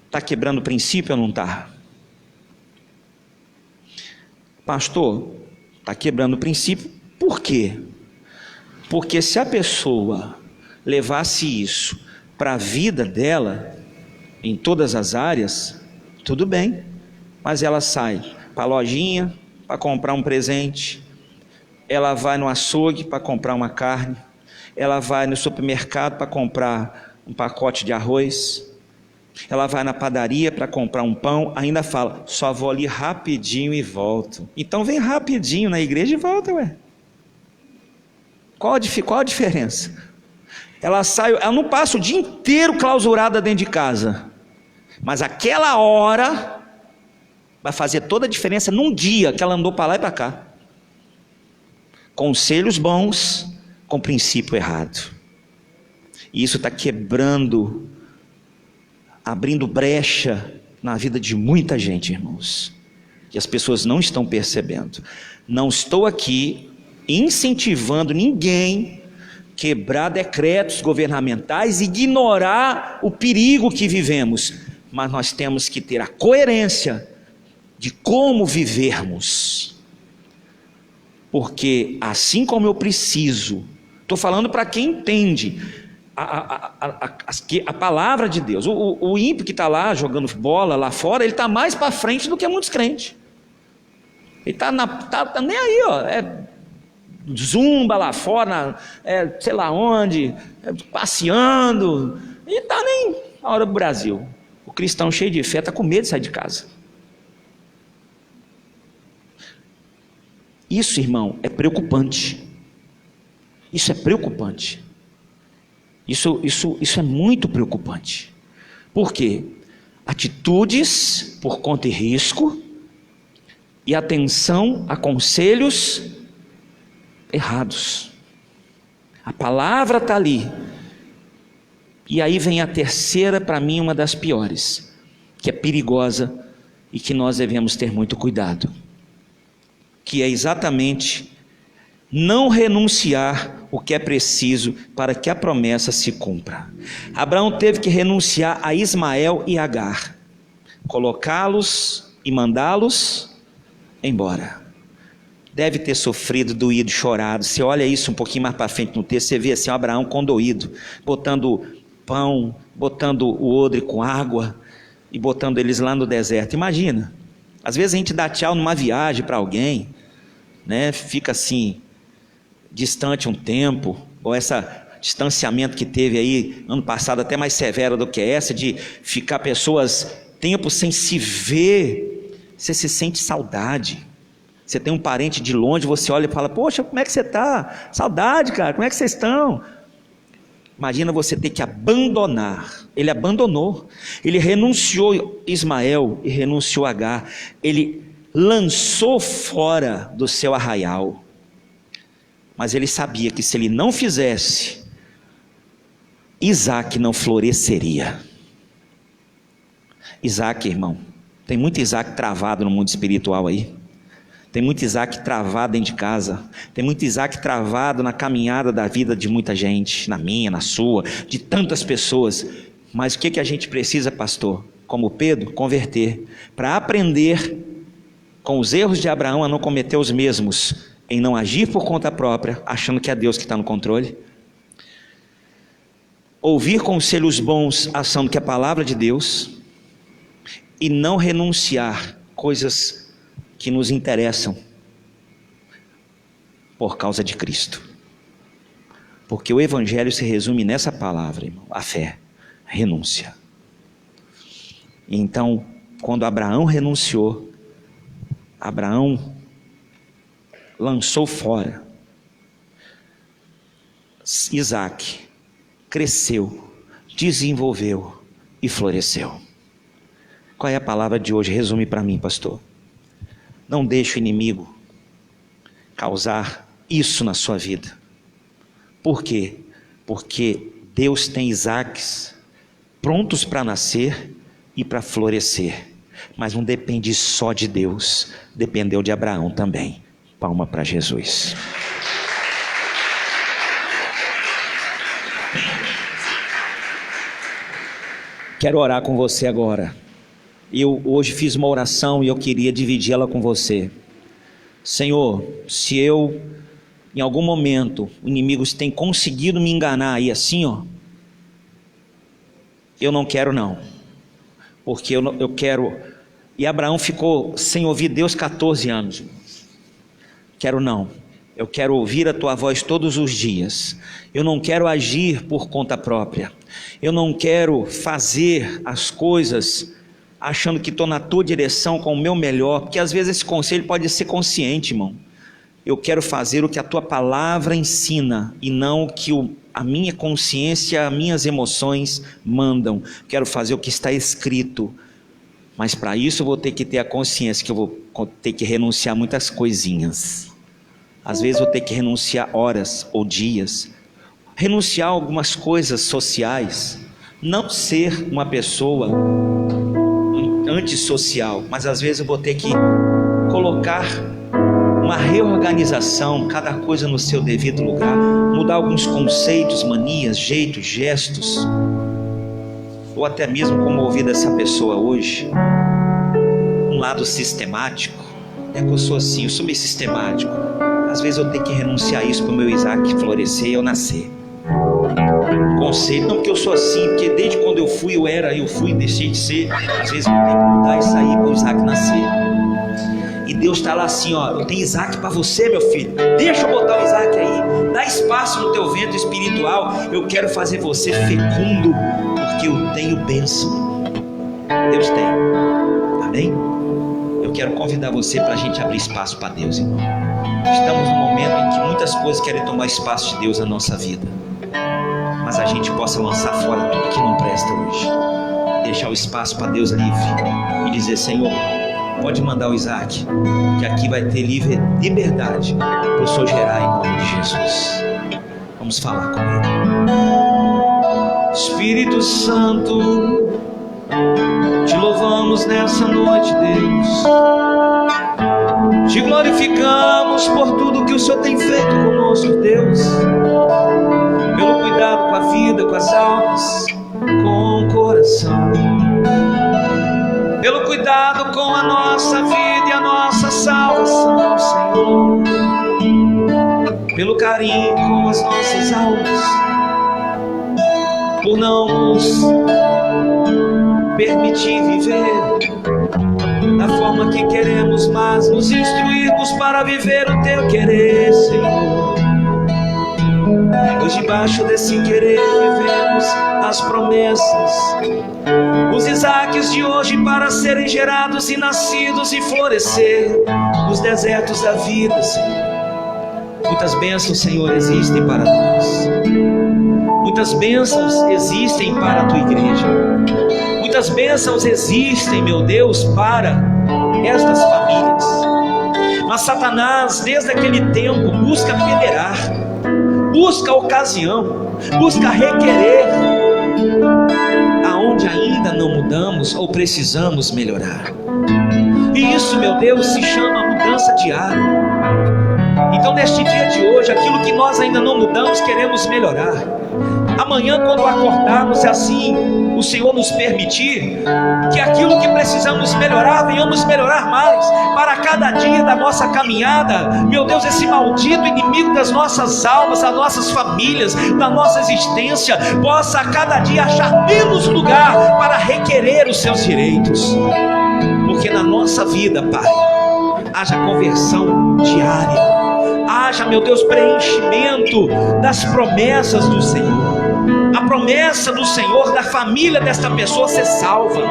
está quebrando o princípio ou não está? Pastor, está quebrando o princípio, por quê? Porque se a pessoa levasse isso para a vida dela, em todas as áreas, tudo bem, mas ela sai para a lojinha para comprar um presente, ela vai no açougue para comprar uma carne, ela vai no supermercado para comprar um pacote de arroz, ela vai na padaria para comprar um pão, ainda fala, só vou ali rapidinho e volto. Então vem rapidinho na igreja e volta, ué. Qual a diferença? Ela não passa o dia inteiro clausurada dentro de casa, mas aquela hora vai fazer toda a diferença num dia que ela andou para lá e para cá. Conselhos bons com princípio errado. E isso está quebrando, abrindo brecha na vida de muita gente, irmãos, que as pessoas não estão percebendo. Não estou aqui incentivando ninguém a quebrar decretos governamentais, ignorar o perigo que vivemos, mas nós temos que ter a coerência de como vivermos, porque assim como eu preciso, estou falando para quem entende a palavra de Deus. O ímpio que está lá jogando bola lá fora, ele está mais para frente do que muitos crentes. Ele está nem aí, ó, zumba lá fora, sei lá onde, passeando, e está nem na hora do Brasil. cristão cheio de fé está com medo de sair de casa. Isso, irmão, é preocupante. Isso é preocupante. Isso é muito preocupante. Por quê? Atitudes por conta e risco e atenção a conselhos errados. A palavra está ali. E aí vem a terceira, para mim, uma das piores, que é perigosa e que nós devemos ter muito cuidado, que é exatamente não renunciar o que é preciso para que a promessa se cumpra. Abraão teve que renunciar a Ismael e Agar, colocá-los e mandá-los embora. Deve ter sofrido, doído, chorado. Você olha isso um pouquinho mais para frente no texto, você vê assim, Abraão condoído, botando pão, botando o odre com água e botando eles lá no deserto. Imagina, às vezes a gente dá tchau numa viagem para alguém, né? Fica assim distante um tempo, ou esse distanciamento que teve aí ano passado, até mais severo do que essa, de ficar pessoas tempo sem se ver. Você se sente saudade. Você tem um parente de longe, você olha e fala, poxa, como é que você está? Saudade, cara, como é que vocês estão? Imagina você ter que abandonar. Ele abandonou, ele renunciou Ismael e renunciou Agar, ele lançou fora do seu arraial, mas ele sabia que se ele não fizesse, Isaac não floresceria. Isaac, irmão, tem muito Isaac travado no mundo espiritual aí, tem muito Isaac travado dentro de casa, tem muito Isaac travado na caminhada da vida de muita gente, na minha, na sua, de tantas pessoas. Mas o que a gente precisa, pastor? Como Pedro, converter, para aprender com os erros de Abraão a não cometer os mesmos, em não agir por conta própria, achando que é Deus que está no controle, ouvir conselhos bons, achando que é a palavra de Deus, e não renunciar coisas que nos interessam por causa de Cristo, porque o Evangelho se resume nessa palavra, irmão, a fé, renúncia. Então, quando Abraão renunciou, Abraão lançou fora, Isaac cresceu, desenvolveu e floresceu. Qual é a palavra de hoje? Resume para mim, pastor. Não deixe o inimigo causar isso na sua vida. Por quê? Porque Deus tem Isaques prontos para nascer e para florescer, mas não depende só de Deus, dependeu de Abraão também. Palma para Jesus. Quero orar com você agora. Eu hoje fiz uma oração e eu queria dividir-la com você. Senhor, se eu em algum momento o inimigo tem conseguido me enganar aí assim, ó, eu não quero não, porque eu quero. E Abraão ficou sem ouvir Deus 14 anos. Quero não, eu quero ouvir a tua voz todos os dias. Eu não quero agir por conta própria, eu não quero fazer as coisas achando que estou na tua direção com o meu melhor, porque às vezes esse conselho pode ser consciente, irmão. Eu quero fazer o que a tua palavra ensina e não o que a minha consciência, as minhas emoções mandam. Quero fazer o que está escrito, mas para isso eu vou ter que ter a consciência que eu vou ter que renunciar a muitas coisinhas. Às vezes vou ter que renunciar horas ou dias, renunciar a algumas coisas sociais, não ser uma pessoa antissocial, mas às vezes eu vou ter que colocar uma reorganização, cada coisa no seu devido lugar, mudar alguns conceitos, manias, jeitos, gestos, ou até mesmo como ouvir dessa pessoa hoje, um lado sistemático. É que eu sou assim, eu sou meio sistemático. Às vezes eu tenho que renunciar a isso para o meu Isaac florescer e eu nascer. Conceito, não porque eu sou assim, porque desde quando eu fui, deixei de ser. Às vezes eu tenho que mudar isso aí para o Isaac nascer. E Deus está lá assim, ó, eu tenho Isaac para você, meu filho, deixa eu botar o Isaac aí, dá espaço no teu ventre espiritual, eu quero fazer você fecundo, porque eu tenho bênção. Deus tem. Amém? Eu quero convidar você para a gente abrir espaço para Deus, irmão. Estamos num momento em que muitas coisas querem tomar espaço de Deus na nossa vida, mas a gente possa lançar fora tudo que não presta hoje, deixar o espaço para Deus livre e dizer: Senhor, pode mandar o Isaac, que aqui vai ter livre liberdade para o Senhor gerar em nome de Jesus. Vamos falar com Ele. Espírito Santo, te louvamos nessa noite, Deus. Te glorificamos por tudo que o Senhor tem feito conosco, Deus. Pelo cuidado com a vida, com as almas, com o coração. Pelo cuidado com a nossa vida e a nossa salvação, Senhor. Pelo carinho com as nossas almas. Por não nos permitir viver da forma que queremos, mas nos instruirmos para viver o teu querer, Senhor. Pois debaixo desse querer vivemos as promessas, os Isaques de hoje para serem gerados e nascidos e florescer nos desertos da vida, Senhor. Muitas bênçãos, Senhor, existem para nós. Muitas bênçãos existem para a tua igreja. Muitas bênçãos existem, meu Deus, para estas famílias. Mas Satanás, desde aquele tempo, busca peneirar, busca ocasião, busca requerer aonde ainda não mudamos ou precisamos melhorar. E isso, meu Deus, se chama mudança diária. Então, neste dia de hoje, aquilo que nós ainda não mudamos, queremos melhorar. Amanhã, quando acordarmos, assim o Senhor nos permitir, que aquilo que precisamos melhorar, venhamos melhorar mais, para cada dia da nossa caminhada. Meu Deus, esse maldito inimigo das nossas almas, das nossas famílias, da nossa existência, possa a cada dia achar menos lugar para requerer os seus direitos. Porque na nossa vida, Pai, haja conversão diária, haja, meu Deus, preenchimento das promessas do Senhor. A promessa do Senhor da família desta pessoa ser salva.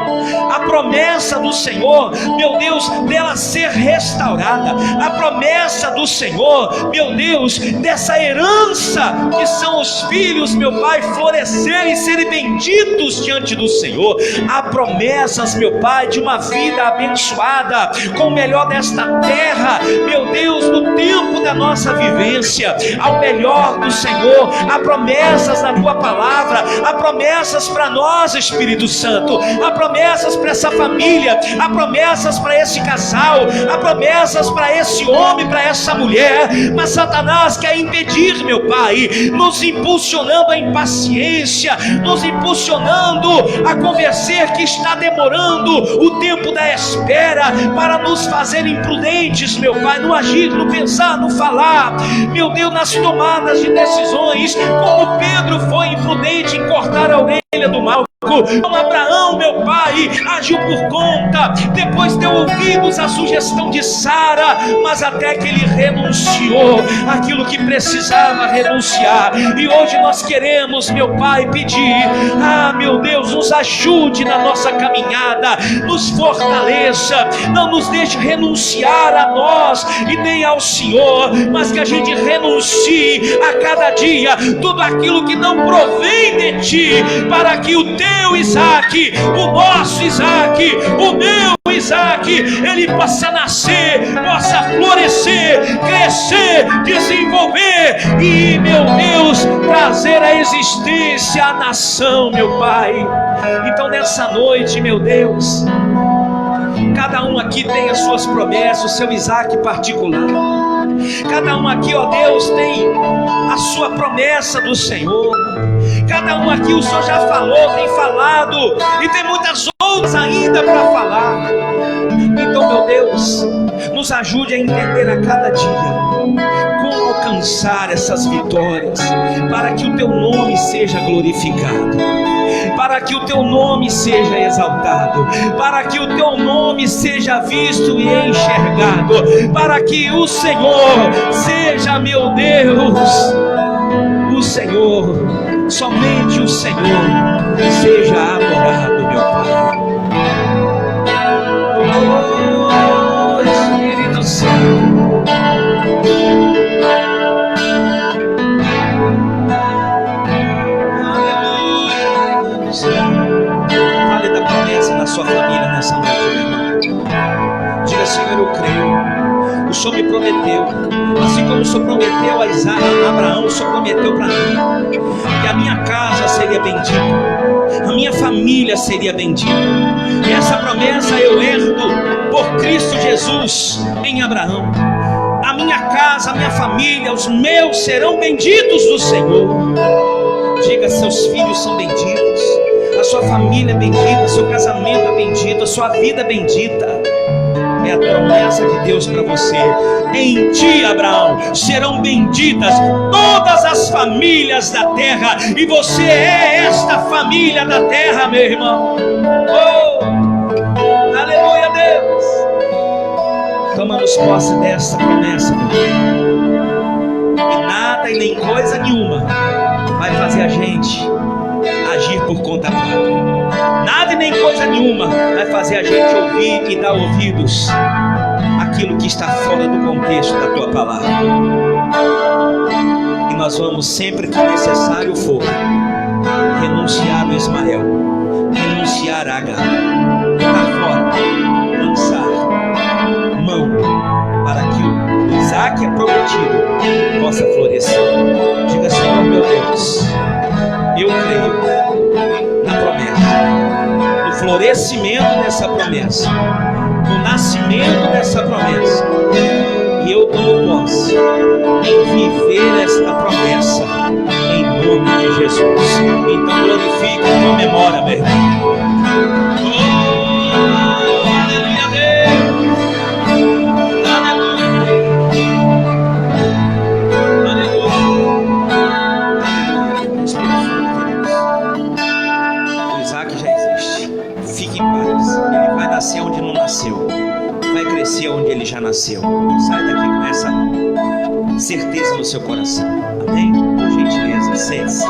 A promessa do Senhor, meu Deus, dela ser restaurada. A promessa do Senhor, meu Deus, dessa herança que são os filhos, meu Pai, florescerem e serem benditos diante do Senhor. Há promessas, meu Pai, de uma vida abençoada com o melhor desta terra, meu Deus, no tempo da nossa vivência. Ao melhor do Senhor. Há promessas na tua palavra. Há promessas para nós, Espírito Santo. Há promessas para essa família. Há promessas para esse casal. Há promessas para esse homem, para essa mulher. Mas Satanás quer impedir, meu Pai, nos impulsionando à impaciência, nos impulsionando a convencer que está demorando o tempo da espera, para nos fazer imprudentes, meu Pai, no agir, no pensar, no falar, meu Deus, nas tomadas de decisões, como Pedro foi imprudente em cortar a orelha do mal. Como Abraão, meu pai, agiu por conta, depois deu ouvidos à sugestão de Sara, mas até que ele renunciou aquilo que precisava renunciar. E hoje nós queremos, meu Pai, pedir: meu Deus, nos ajude na nossa caminhada, nos fortaleça, não nos deixe renunciar a nós e nem ao Senhor, mas que a gente renuncie a cada dia tudo aquilo que não provém de Ti, para que o Teu Isaac, o nosso Isaac, o meu Isaac, ele possa nascer, possa florescer, crescer, desenvolver e, meu Deus, trazer à existência a nação, meu Pai. Então nessa noite, meu Deus, cada um aqui tem as suas promessas, o seu Isaac particular. Cada um aqui, ó Deus, tem a sua promessa do Senhor. Cada um aqui o Senhor já falou, tem falado, e tem muitas outras ainda para falar. Então, meu Deus, nos ajude a entender a cada dia como alcançar essas vitórias, para que o Teu nome seja glorificado, para que o Teu nome seja exaltado, para que o Teu nome seja visto e enxergado, para que o Senhor seja, meu Deus, o Senhor, somente o Senhor seja adorado, meu Pai. nessa noite, meu irmão. Diga: Senhor, eu creio. O Senhor me prometeu, assim como o Senhor prometeu a Isaac, a Abraão, o Senhor prometeu para mim que a minha casa seria bendita, a minha família seria bendita. E essa promessa eu herdo por Cristo Jesus em Abraão. A minha casa, a minha família, os meus serão benditos do Senhor. Diga: seus filhos são benditos, a sua família é bendita, seu casamento é bendito, a sua vida é bendita. É a promessa de Deus para você. Em ti, Abraão, serão benditas todas as famílias da terra. E você é esta família da terra, meu irmão. Oh, aleluia, Deus. Tomamos posse desta promessa, meu irmão. E nada e nem coisa nenhuma vai fazer a gente agir por conta própria. Nada e nem coisa nenhuma vai fazer a gente ouvir e dar ouvidos àquilo que está fora do contexto da tua palavra. E nós vamos, sempre que necessário for, renunciar o Ismael, renunciar a Agar, para fora, lançar mão para que o Isaac prometido possa florescer. Diga: Senhor meu Deus, eu creio na promessa, no florescimento dessa promessa, no nascimento dessa promessa, e eu tomo posse em viver esta promessa em nome de Jesus. Então glorifique e comemora, meu irmão. Oh, aleluia, Deus. Nascer onde não nasceu, vai crescer onde ele já nasceu. Sai daqui com essa certeza no seu coração. Amém? Por gentileza, sente-se.